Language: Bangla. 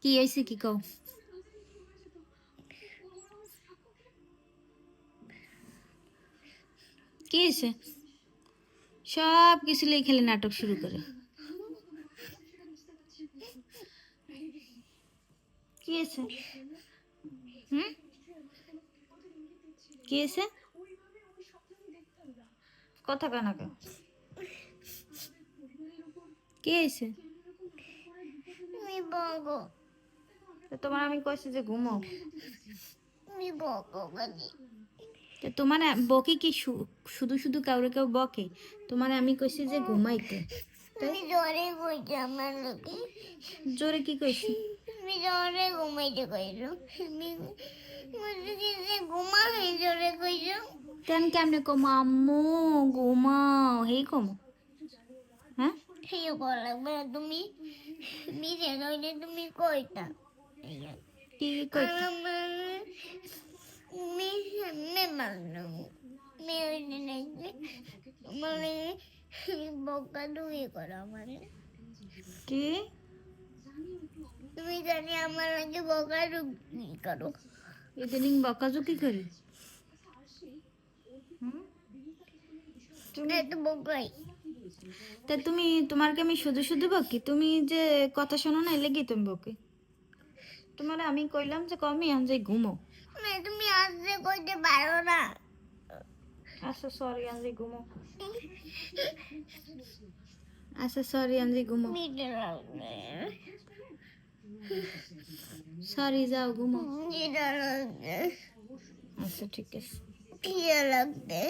কি হয়েছে কি কও? কি হয়েছে? সব কিছু লিয়ে খেলে নাটক শুরু করে। কি হয়েছে? হুম, কি হয়েছে? কথা কানা কে? কি হয়েছে? তুমি বকো, তোমার আমি কইছি যে ঘুমাও। তুমি বকো খালি। তো তোমার বকে কি শুধু শুধু কাউরে কেউ বকে? তোমার আমি কইছি যে ঘুমাইতে। তাই তুমি জোরে কইছো আমার লোকে। জোরে কি কইছি? তুমি জোরে ঘুমাইতে কইছো। তুমি বলছো কি যে ঘুমাও জোরে কইছো। কেন কেমনে কমো আম্মু ঘুমাও হেই কমো? হ্যাঁ, সেই কল লাগবে না তুমি। নিজে নইলে তুমি কইতা। কি কইতে? তুমি সামনে মারলাম। আমি ওই দিন মানে বকা তুমি করো আমারে। কি? তুমি জানি আমার লাগে বকা তুমি করো। ইদানিং বকাঝকি করি? হুম? তুমি এত বকাই। তা তুমি তোমারকে আমি শুধু শুধু বকি? তুমি যে কথা শোনো না লেগে তুমি বকি। তোমার আমি কইলাম যে কমি আন যাই ঘুমো। তুমি আসতে কইতে পারো না। আচ্ছা সরি আন যাই ঘুমো। আচ্ছা সরি আন যাই ঘুমো। মিটে লাগবে। সরি যাও ঘুমো। মিটে লাগবে। আচ্ছা ঠিক আছে। খিদে লাগবে।